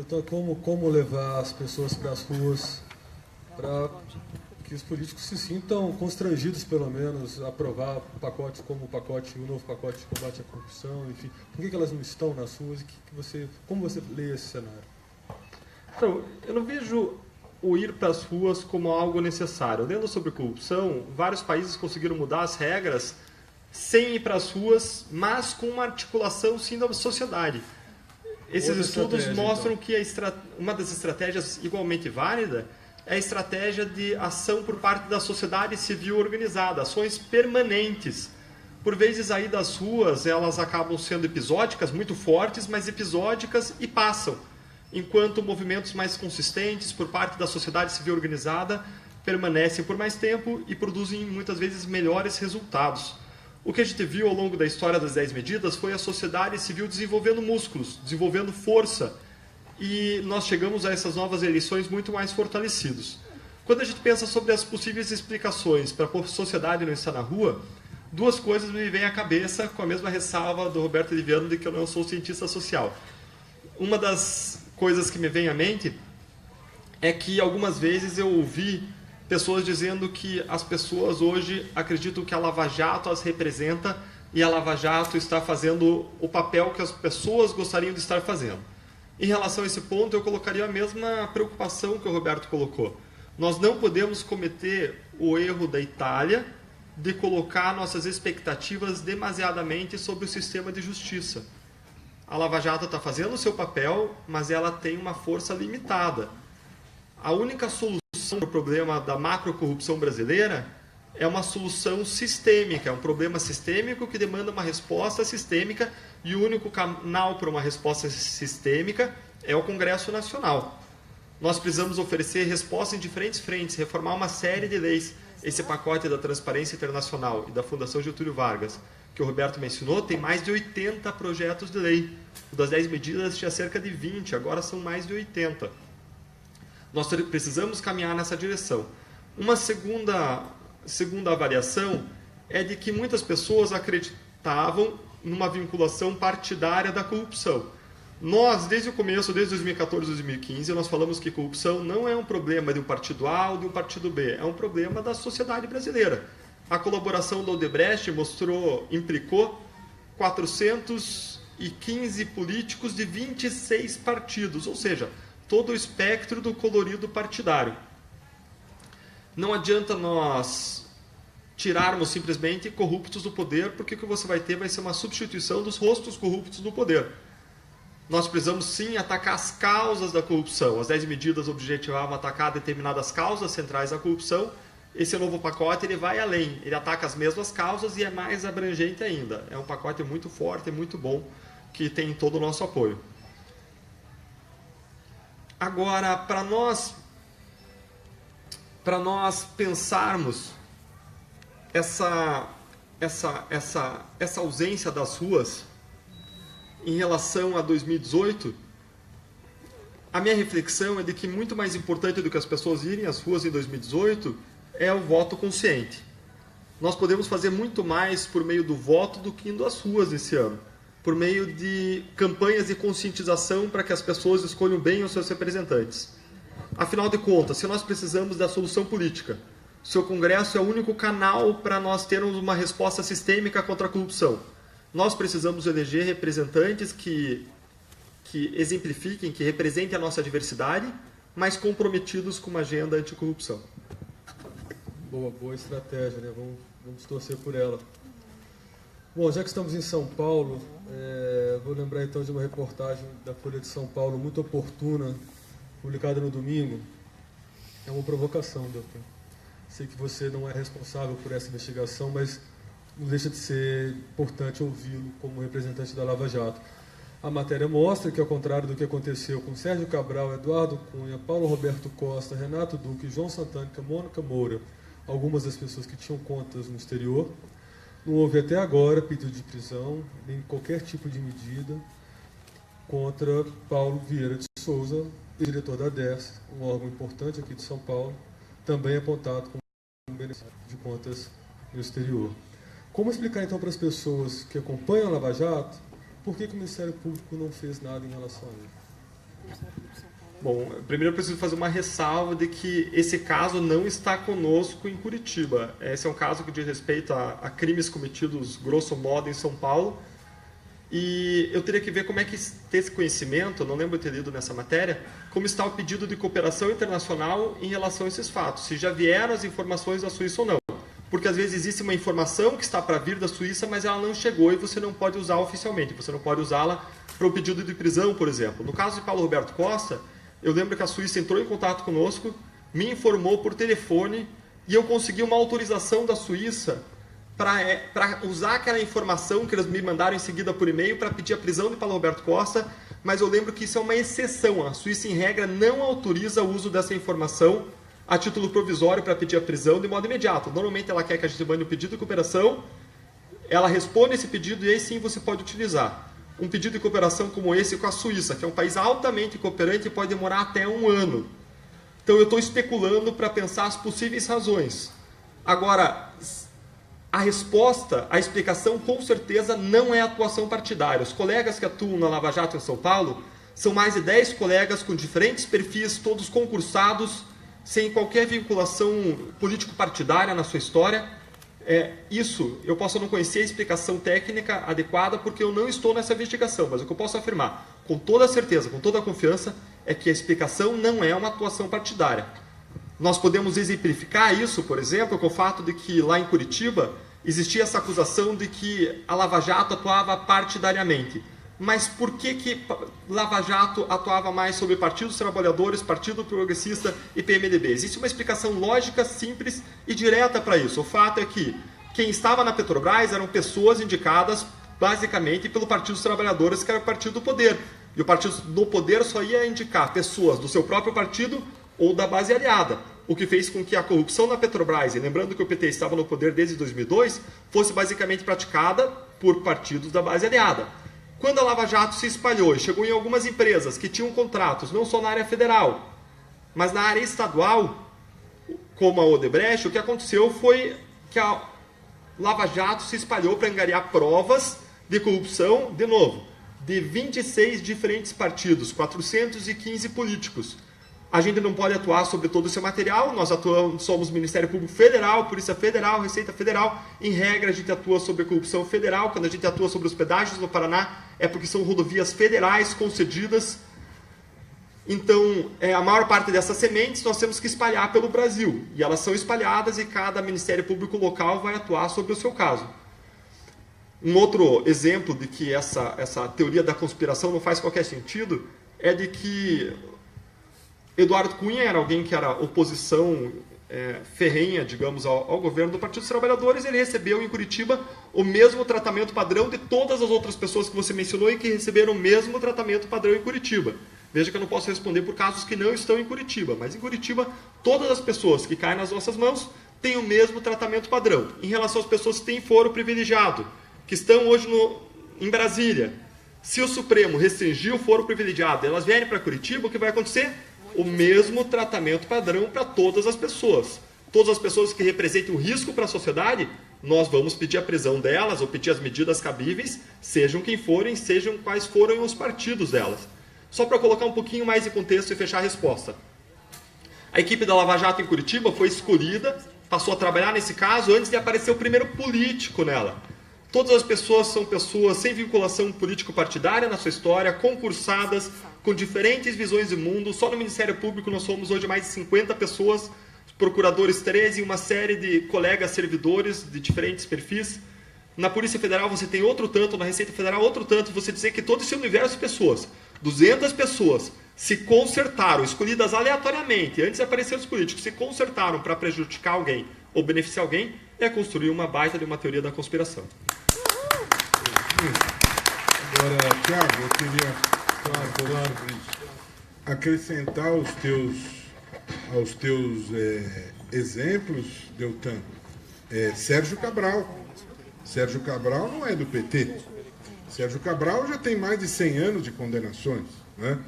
Então, como levar as pessoas para as ruas para que os políticos se sintam constrangidos, pelo menos, a aprovar pacotes como o novo pacote de combate à corrupção, enfim. Por que elas não estão nas ruas e como você lê esse cenário? Então, eu não vejo o ir para as ruas como algo necessário. Lendo sobre corrupção, vários países conseguiram mudar as regras sem ir para as ruas, mas com uma articulação sim da sociedade. Esses estudos mostram então que uma das estratégias igualmente válida é a estratégia de ação por parte da sociedade civil organizada, ações permanentes. Por vezes aí das ruas, elas acabam sendo episódicas, muito fortes, mas episódicas e passam. Enquanto movimentos mais consistentes por parte da sociedade civil organizada permanecem por mais tempo e produzem muitas vezes melhores resultados. O que a gente viu ao longo da história das 10 medidas foi a sociedade civil desenvolvendo músculos, desenvolvendo força, e nós chegamos a essas novas eleições muito mais fortalecidos. Quando a gente pensa sobre as possíveis explicações para a sociedade não estar na rua, duas coisas me vêm à cabeça, com a mesma ressalva do Roberto Liviano de que eu não sou cientista social. Uma das coisas que me vem à mente é que algumas vezes eu ouvi pessoas dizendo que as pessoas hoje acreditam que a Lava Jato as representa e a Lava Jato está fazendo o papel que as pessoas gostariam de estar fazendo. Em relação a esse ponto, eu colocaria a mesma preocupação que o Roberto colocou. Nós não podemos cometer o erro da Itália de colocar nossas expectativas demasiadamente sobre o sistema de justiça. A Lava Jato está fazendo o seu papel, mas ela tem uma força limitada. A única solução para o problema da macrocorrupção brasileira é uma solução sistêmica, é um problema sistêmico que demanda uma resposta sistêmica, e o único canal para uma resposta sistêmica é o Congresso Nacional. Nós precisamos oferecer resposta em diferentes frentes, reformar uma série de leis. Esse pacote da Transparência Internacional e da Fundação Getúlio Vargas, que o Roberto mencionou, tem mais de 80 projetos de lei. O das 10 medidas tinha cerca de 20, agora são mais de 80. Nós precisamos caminhar nessa direção. Uma segunda avaliação é de que muitas pessoas acreditavam numa vinculação partidária da corrupção. Nós, desde o começo, desde 2014 e 2015, nós falamos que corrupção não é um problema de um partido A ou de um partido B, é um problema da sociedade brasileira. A colaboração do Odebrecht implicou 415 políticos de 26 partidos, ou seja, todo o espectro do colorido partidário. Não adianta nós tirarmos simplesmente corruptos do poder, porque o que você vai ter vai ser uma substituição dos rostos corruptos do poder. Nós precisamos sim atacar as causas da corrupção. As 10 medidas objetivavam atacar determinadas causas centrais da corrupção. Esse novo pacote ele vai além, ele ataca as mesmas causas e é mais abrangente ainda. É um pacote muito forte, muito bom, que tem todo o nosso apoio. Agora, para nós pensarmos essa ausência das ruas em relação a 2018, a minha reflexão é de que muito mais importante do que as pessoas irem às ruas em 2018 é o voto consciente. Nós podemos fazer muito mais por meio do voto do que indo às ruas esse ano, por meio de campanhas de conscientização para que as pessoas escolham bem os seus representantes. Afinal de contas, se nós precisamos da solução política, se o Congresso é o único canal para nós termos uma resposta sistêmica contra a corrupção, nós precisamos eleger representantes que exemplifiquem, que representem a nossa diversidade, mas comprometidos com uma agenda anticorrupção. Boa estratégia, né? Vamos torcer por ela. Bom, já que estamos em São Paulo, vou lembrar então de uma reportagem da Folha de São Paulo, muito oportuna, publicada no domingo. É uma provocação, doutor. Sei que você não é responsável por essa investigação, mas não deixa de ser importante ouvi-lo como representante da Lava Jato. A matéria mostra que, ao contrário do que aconteceu com Sérgio Cabral, Eduardo Cunha, Paulo Roberto Costa, Renato Duque, João Santana e Mônica Moura, algumas das pessoas que tinham contas no exterior, não houve até agora pedido de prisão, nem qualquer tipo de medida contra Paulo Vieira de Souza, diretor da DES, um órgão importante aqui de São Paulo, também apontado como beneficiário de contas no exterior. Como explicar então para as pessoas que acompanham a Lava Jato por que o Ministério Público não fez nada em relação a ele? Bom, primeiro eu preciso fazer uma ressalva de que esse caso não está conosco em Curitiba. Esse é um caso que diz respeito a crimes cometidos, grosso modo, em São Paulo. E eu teria que ver como é que ter esse conhecimento, não lembro de ter lido nessa matéria, como está o pedido de cooperação internacional em relação a esses fatos. Se já vieram as informações da Suíça ou não. Porque às vezes existe uma informação que está para vir da Suíça, mas ela não chegou e você não pode usar oficialmente. Você não pode usá-la para o pedido de prisão, por exemplo. No caso de Paulo Roberto Costa, eu lembro que a Suíça entrou em contato conosco, me informou por telefone e eu consegui uma autorização da Suíça para usar aquela informação que eles me mandaram em seguida por e-mail para pedir a prisão de Paulo Roberto Costa, mas eu lembro que isso é uma exceção. A Suíça, em regra, não autoriza o uso dessa informação a título provisório para pedir a prisão de modo imediato. Normalmente ela quer que a gente mande um pedido de cooperação, ela responde esse pedido e aí sim você pode utilizar. Um pedido de cooperação como esse com a Suíça, que é um país altamente cooperante, pode demorar até 1 ano. Então eu estou especulando para pensar as possíveis razões. Agora, a resposta, a explicação, com certeza, não é atuação partidária. Os colegas que atuam na Lava Jato em São Paulo são mais de 10 colegas com diferentes perfis, todos concursados, sem qualquer vinculação político-partidária na sua história. Isso, eu posso não conhecer a explicação técnica adequada porque eu não estou nessa investigação, mas o que eu posso afirmar, com toda certeza, com toda a confiança, é que a explicação não é uma atuação partidária. Nós podemos exemplificar isso, por exemplo, com o fato de que lá em Curitiba existia essa acusação de que a Lava Jato atuava partidariamente. Mas por que Lava Jato atuava mais sobre Partido dos Trabalhadores, Partido Progressista e PMDB? Existe uma explicação lógica, simples e direta para isso. O fato é que quem estava na Petrobras eram pessoas indicadas basicamente pelo Partido dos Trabalhadores, que era o partido do poder. E o partido do poder só ia indicar pessoas do seu próprio partido ou da base aliada, o que fez com que a corrupção na Petrobras, e lembrando que o PT estava no poder desde 2002, fosse basicamente praticada por partidos da base aliada. Quando a Lava Jato se espalhou e chegou em algumas empresas que tinham contratos, não só na área federal, mas na área estadual, como a Odebrecht, o que aconteceu foi que a Lava Jato se espalhou para angariar provas de corrupção, de novo, de 26 diferentes partidos, 415 políticos. A gente não pode atuar sobre todo o seu material, nós somos Ministério Público Federal, Polícia Federal, Receita Federal. Em regra, a gente atua sobre a corrupção federal. Quando a gente atua sobre os pedágios no Paraná, é porque são rodovias federais concedidas. Então, a maior parte dessas sementes nós temos que espalhar pelo Brasil. E elas são espalhadas e cada Ministério Público local vai atuar sobre o seu caso. Um outro exemplo de que essa teoria da conspiração não faz qualquer sentido é de que Eduardo Cunha era alguém que era oposição ferrenha, digamos, ao governo do Partido dos Trabalhadores. Ele recebeu em Curitiba o mesmo tratamento padrão de todas as outras pessoas que você mencionou e que receberam o mesmo tratamento padrão em Curitiba. Veja que eu não posso responder por casos que não estão em Curitiba, mas em Curitiba todas as pessoas que caem nas nossas mãos têm o mesmo tratamento padrão. Em relação às pessoas que têm foro privilegiado, que estão hoje em Brasília, se o Supremo restringir o foro privilegiado e elas vierem para Curitiba, o que vai acontecer? O mesmo tratamento padrão para todas as pessoas. Todas as pessoas que representam um risco para a sociedade, nós vamos pedir a prisão delas ou pedir as medidas cabíveis, sejam quem forem, sejam quais forem os partidos delas. Só para colocar um pouquinho mais de contexto e fechar a resposta. A equipe da Lava Jato em Curitiba foi escolhida, passou a trabalhar nesse caso antes de aparecer o primeiro político nela. Todas as pessoas são pessoas sem vinculação político-partidária na sua história, concursadas, com diferentes visões de mundo. Só no Ministério Público nós somos hoje mais de 50 pessoas, procuradores 13 e uma série de colegas servidores de diferentes perfis. Na Polícia Federal você tem outro tanto, na Receita Federal outro tanto. Você dizer que todo esse universo de pessoas, 200 pessoas, se concertaram, escolhidas aleatoriamente, antes de aparecer os políticos, se concertaram para prejudicar alguém ou beneficiar alguém, é construir uma baita de uma teoria da conspiração. Agora, Thiago, eu queria acrescentar aos teus exemplos, Deltan, Sérgio Cabral. Sérgio Cabral não é do PT. Sérgio Cabral já tem mais de 100 anos de condenações, né?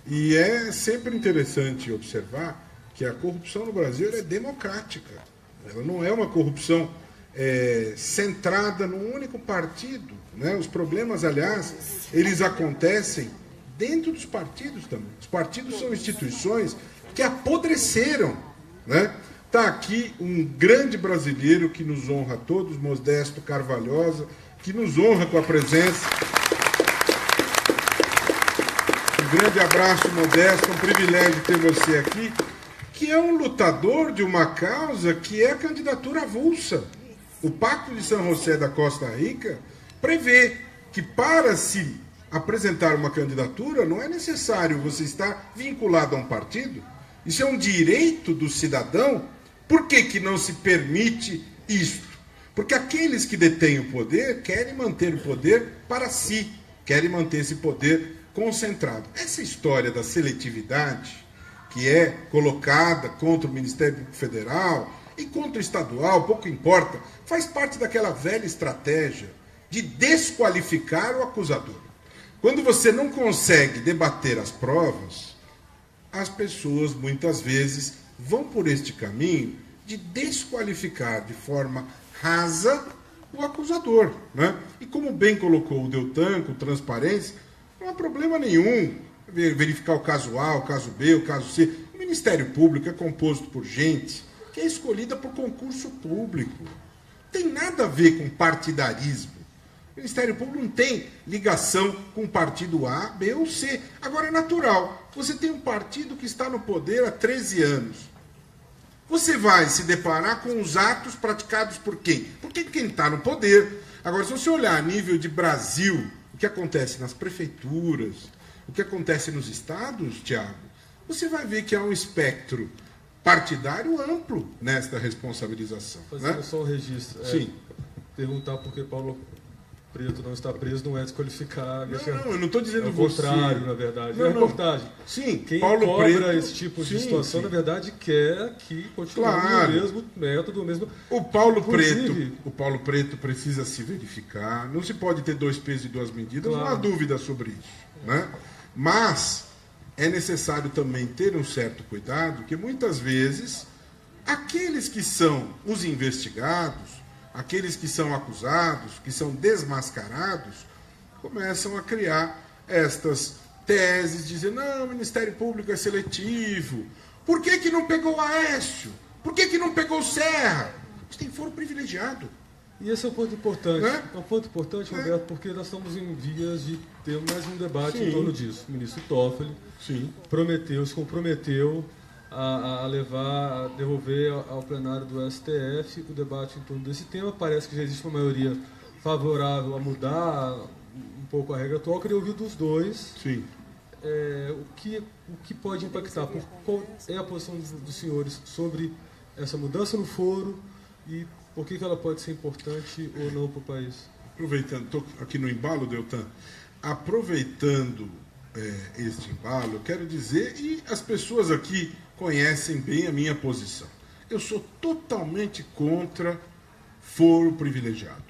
E é sempre interessante observar que a corrupção no Brasil é democrática. Ela não é uma corrupção centrada num único partido, né? Os problemas, aliás, eles acontecem dentro dos partidos também. Os partidos são instituições que apodreceram, né? Está aqui um grande brasileiro que nos honra a todos, Modesto Carvalhosa, que nos honra com a presença. Um grande abraço, Modesto, um privilégio ter você aqui, que é um lutador de uma causa que é a candidatura avulsa. O Pacto de São José da Costa Rica prevê que para se apresentar uma candidatura não é necessário você estar vinculado a um partido. Isso é um direito do cidadão. Por que que não se permite isto? Porque aqueles que detêm o poder querem manter o poder para si, querem manter esse poder concentrado. Essa história da seletividade, que é colocada contra o Ministério Público Federal e contra o estadual, pouco importa, faz parte daquela velha estratégia de desqualificar o acusador. Quando você não consegue debater as provas, as pessoas muitas vezes vão por este caminho de desqualificar de forma rasa o acusador, né? E como bem colocou o Deltan, com transparência, não há problema nenhum verificar o caso A, o caso B, o caso C. O Ministério Público é composto por gente que é escolhida por concurso público. Não tem nada a ver com partidarismo. O Ministério Público não tem ligação com o partido A, B ou C. Agora é natural. Você tem um partido que está no poder há 13 anos. Você vai se deparar com os atos praticados por quem? Por quem está no poder. Agora, se você olhar a nível de Brasil, o que acontece nas prefeituras, o que acontece nos estados, Tiago, você vai ver que há um espectro partidário amplo nesta responsabilização. Fazendo, né? Só um registro. Sim. Perguntar por que Paulo Preto não está preso não é desqualificar. Não, eu não estou dizendo é o contrário, na verdade. Não, é reportagem. Sim, quem Paulo cobra Preto, esse tipo de situação, na verdade, quer que continue claro. o mesmo método, o mesmo. O Paulo Preto precisa se verificar. Não se pode ter dois pesos e duas medidas, claro. Não há dúvida sobre isso, né? Mas é necessário também ter um certo cuidado, que muitas vezes aqueles que são os investigados, aqueles que são acusados, que são desmascarados, começam a criar estas teses, dizendo, não, o Ministério Público é seletivo. Por que que não pegou o Aécio? Por que que não pegou o Serra? Eles têm foro privilegiado. E esse é um ponto importante. É um ponto importante, Roberto, porque nós estamos em vias de ter mais um debate em torno disso. O ministro Toffoli se comprometeu a devolver ao plenário do STF o debate em torno desse tema. Parece que já existe uma maioria favorável a mudar um pouco a regra atual. Eu queria ouvir dos dois o que pode impactar, qual é a posição dos senhores sobre essa mudança no foro e por que ela pode ser importante ou não para o país. Aproveitando, estou aqui no embalo, Deltan, aproveitando este embalo, eu quero dizer, e as pessoas aqui conhecem bem a minha posição. Eu sou totalmente contra foro privilegiado.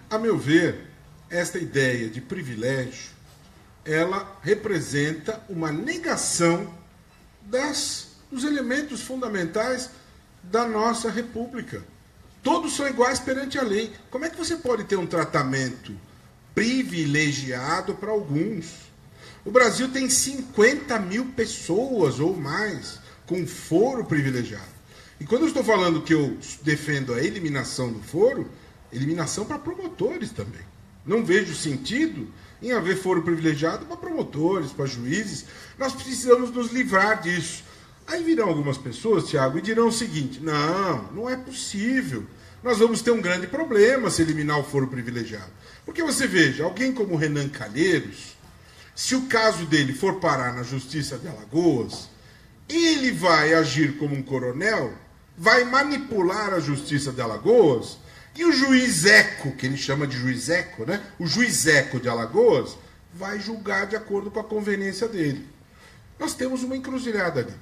A meu ver, esta ideia de privilégio, ela representa uma negação dos elementos fundamentais da nossa República. Todos são iguais perante a lei. Como é que você pode ter um tratamento privilegiado para alguns? O Brasil tem 50 mil pessoas ou mais com foro privilegiado. E quando eu estou falando que eu defendo a eliminação do foro, eliminação para promotores também. Não vejo sentido em haver foro privilegiado para promotores, para juízes. Nós precisamos nos livrar disso. Aí virão algumas pessoas, Tiago, e dirão o seguinte, não é possível. Nós vamos ter um grande problema se eliminar o foro privilegiado. Porque você veja, alguém como Renan Calheiros, se o caso dele for parar na Justiça de Alagoas, ele vai agir como um coronel, vai manipular a Justiça de Alagoas, e o juiz Eco, que ele chama de juiz Eco, né? O juiz Eco de Alagoas vai julgar de acordo com a conveniência dele. Nós temos uma encruzilhada ali.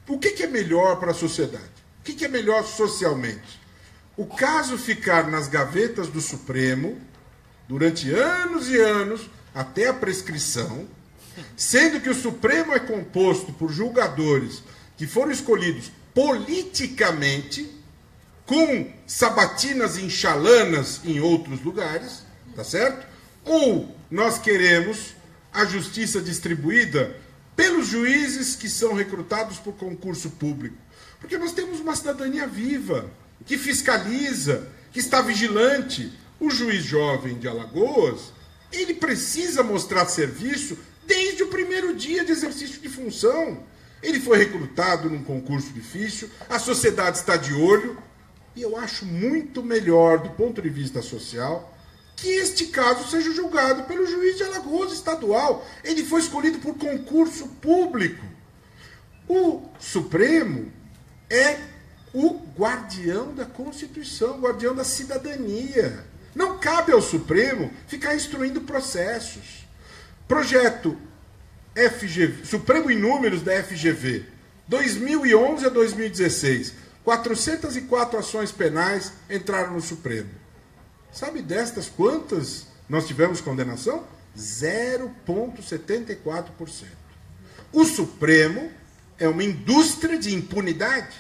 O que é melhor para a sociedade? O que é melhor socialmente? O caso ficar nas gavetas do Supremo durante anos e anos, até a prescrição, sendo que o Supremo é composto por julgadores que foram escolhidos politicamente, com sabatinas e enxalanas em outros lugares, tá certo? Ou nós queremos a justiça distribuída pelos juízes que são recrutados por concurso público. Porque nós temos uma cidadania viva, que fiscaliza, que está vigilante. O juiz jovem de Alagoas, ele precisa mostrar serviço desde o primeiro dia de exercício de função. Ele foi recrutado num concurso difícil, a sociedade está de olho, e eu acho muito melhor, do ponto de vista social, que este caso seja julgado pelo juiz de Alagoas estadual. Ele foi escolhido por concurso público. O Supremo é o guardião da Constituição, guardião da cidadania. Não cabe ao Supremo ficar instruindo processos. Projeto FGV, Supremo em Números da FGV, 2011 a 2016, 404 ações penais entraram no Supremo. Sabe destas quantas nós tivemos condenação? 0,74%. O Supremo é uma indústria de impunidade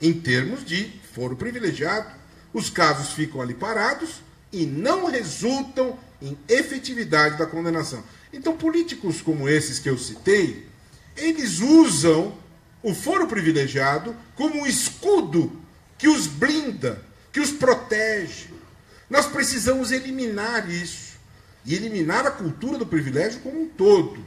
em termos de foro privilegiado. Os casos ficam ali parados e não resultam em efetividade da condenação. Então, políticos como esses que eu citei, eles usam o foro privilegiado como um escudo que os blinda, que os protege. Nós precisamos eliminar isso. E eliminar a cultura do privilégio como um todo.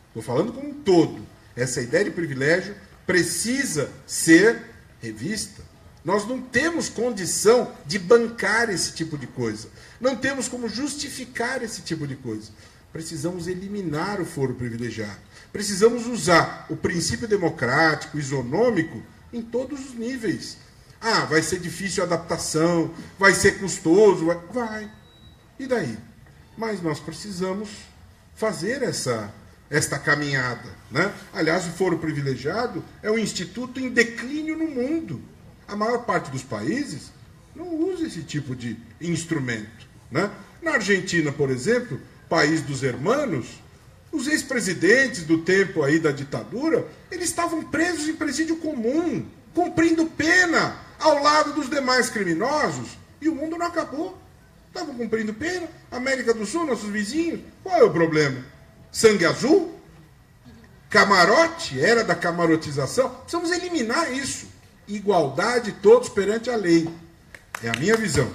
Estou falando como um todo. Essa ideia de privilégio precisa ser revista. Nós não temos condição de bancar esse tipo de coisa. Não temos como justificar esse tipo de coisa. Precisamos eliminar o foro privilegiado. Precisamos usar o princípio democrático, isonômico, em todos os níveis. Ah, vai ser difícil a adaptação, vai ser custoso, vai. E daí? Mas nós precisamos fazer esta caminhada, né? Aliás, o foro privilegiado é um instituto em declínio no mundo. A maior parte dos países não usa esse tipo de instrumento, né? Na Argentina, por exemplo, país dos hermanos, os ex-presidentes do tempo aí da ditadura, eles estavam presos em presídio comum, cumprindo pena ao lado dos demais criminosos, e o mundo não acabou. Estavam cumprindo pena. América do Sul, nossos vizinhos, qual é o problema? Sangue azul? Camarote? Era da camarotização? Precisamos eliminar isso. Igualdade todos perante a lei. É a minha visão.